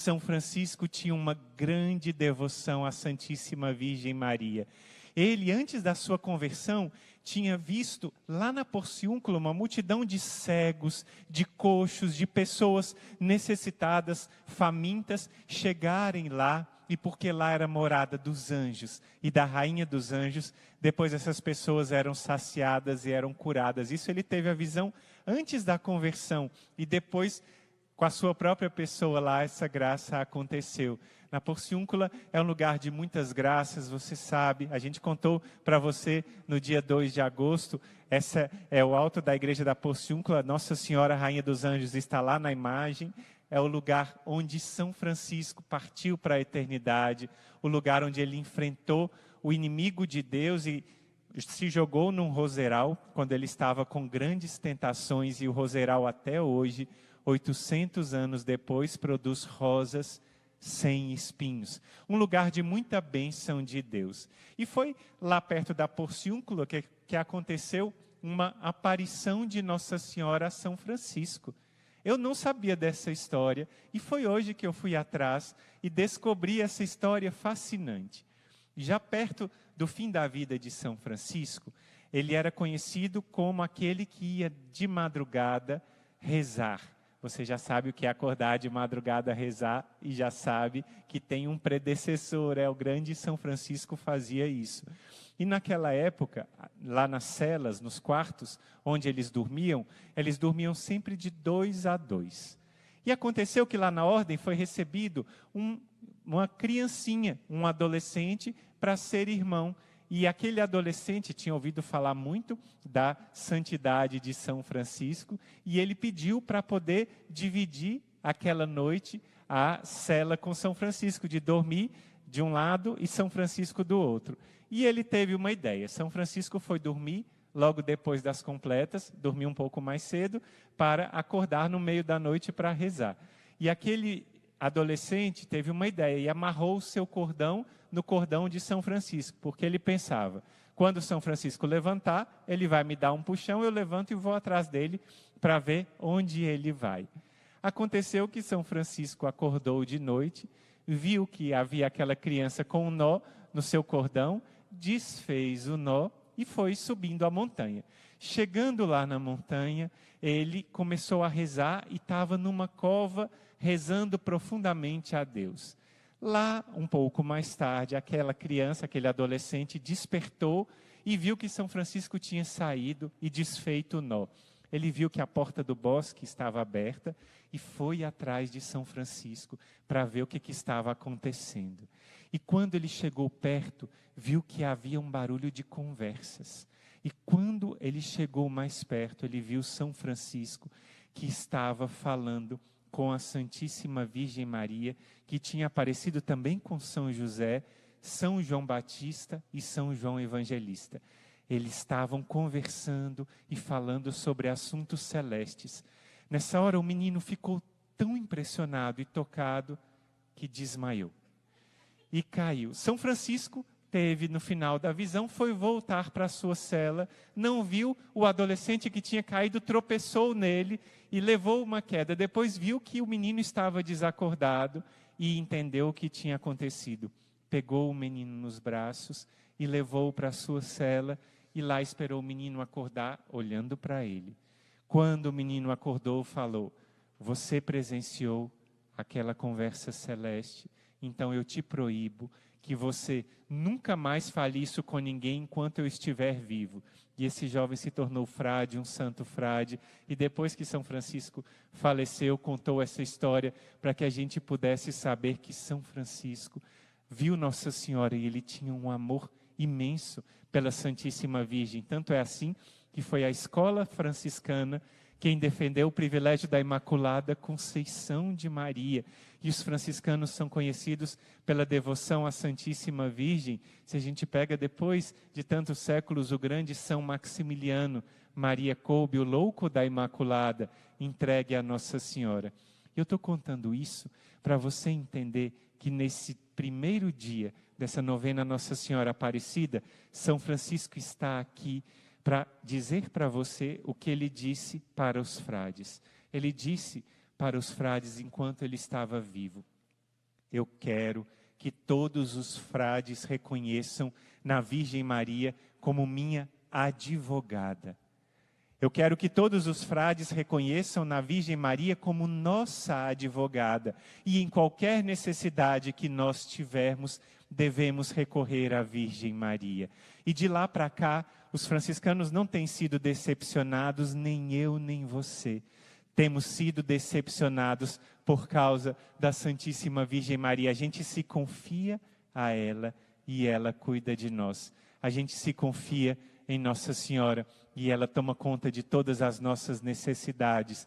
São Francisco tinha uma grande devoção à Santíssima Virgem Maria. Ele, antes da sua conversão, tinha visto lá na Porciúncula uma multidão de cegos, de coxos, de pessoas necessitadas, famintas, chegarem lá, e porque lá era a morada dos anjos e da rainha dos anjos, depois essas pessoas eram saciadas e eram curadas. Isso ele teve a visão antes da conversão, e depois, com a sua própria pessoa lá, essa graça aconteceu. Na Porciúncula é um lugar de muitas graças, você sabe. A gente contou para você no dia 2 de agosto. Essa é o alto da igreja da Porciúncula. Nossa Senhora, Rainha dos Anjos, está lá na imagem. É o lugar onde São Francisco partiu para a eternidade. O lugar onde ele enfrentou o inimigo de Deus e se jogou num roseral, quando ele estava com grandes tentações. E o roseral até hoje, 800 anos depois, produz rosas sem espinhos. Um lugar de muita bênção de Deus. E foi lá perto da Porciúncula que aconteceu uma aparição de Nossa Senhora a São Francisco. Eu não sabia dessa história e foi hoje que eu fui atrás e descobri essa história fascinante. Já perto do fim da vida de São Francisco, ele era conhecido como aquele que ia de madrugada rezar. Você já sabe o que é acordar de madrugada a rezar e já sabe que tem um predecessor, o grande São Francisco fazia isso. E naquela época, lá nas celas, nos quartos onde eles dormiam sempre de 2 a 2. E aconteceu que lá na ordem foi recebido uma criancinha, um adolescente, para ser irmão. E aquele adolescente tinha ouvido falar muito da santidade de São Francisco e ele pediu para poder dividir aquela noite a cela com São Francisco, de dormir de um lado e São Francisco do outro. E ele teve uma ideia. São Francisco foi dormir logo depois das completas, dormiu um pouco mais cedo, para acordar no meio da noite para rezar. E aquele adolescente teve uma ideia e amarrou o seu cordão no cordão de São Francisco, porque ele pensava, quando São Francisco levantar, ele vai me dar um puxão, eu levanto e vou atrás dele para ver onde ele vai. Aconteceu que São Francisco acordou de noite, viu que havia aquela criança com um nó no seu cordão, desfez o nó e foi subindo a montanha. Chegando lá na montanha, ele começou a rezar e estava numa cova rezando profundamente a Deus. Lá, um pouco mais tarde, aquela criança, aquele adolescente despertou e viu que São Francisco tinha saído e desfeito o nó. Ele viu que a porta do bosque estava aberta e foi atrás de São Francisco para ver o que estava acontecendo. E quando ele chegou perto, viu que havia um barulho de conversas. E quando ele chegou mais perto, ele viu São Francisco que estava falando com a Santíssima Virgem Maria, que tinha aparecido também com São José, São João Batista e São João Evangelista. Eles estavam conversando e falando sobre assuntos celestes. Nessa hora o menino ficou tão impressionado e tocado que desmaiou. E caiu. São Francisco teve no final da visão, foi voltar para a sua cela, não viu o adolescente que tinha caído, tropeçou nele e levou uma queda. Depois viu que o menino estava desacordado e entendeu o que tinha acontecido. Pegou o menino nos braços e levou para a sua cela e lá esperou o menino acordar, olhando para ele. Quando o menino acordou, falou: "Você presenciou aquela conversa celeste, então eu te proíbo que você nunca mais fale isso com ninguém enquanto eu estiver vivo." E esse jovem se tornou frade, um santo frade. E depois que São Francisco faleceu, contou essa história para que a gente pudesse saber que São Francisco viu Nossa Senhora e ele tinha um amor imenso pela Santíssima Virgem. Tanto é assim que foi a escola franciscana quem defendeu o privilégio da Imaculada Conceição de Maria. E os franciscanos são conhecidos pela devoção à Santíssima Virgem. Se a gente pega depois de tantos séculos o grande São Maximiliano, Maria coube o louco da Imaculada, entregue a Nossa Senhora. Eu estou contando isso para você entender que nesse primeiro dia dessa novena Nossa Senhora Aparecida, São Francisco está aqui para dizer para você o que ele disse para os frades. Ele disse para os frades enquanto ele estava vivo: Eu quero que todos os frades reconheçam na Virgem Maria como minha advogada. Eu quero que todos os frades reconheçam na Virgem Maria como nossa advogada. E em qualquer necessidade que nós tivermos, devemos recorrer à Virgem Maria. E de lá para cá, os franciscanos não têm sido decepcionados, nem eu, nem você. Temos sido decepcionados por causa da Santíssima Virgem Maria. A gente se confia a ela e ela cuida de nós. A gente se confia em Nossa Senhora e ela toma conta de todas as nossas necessidades.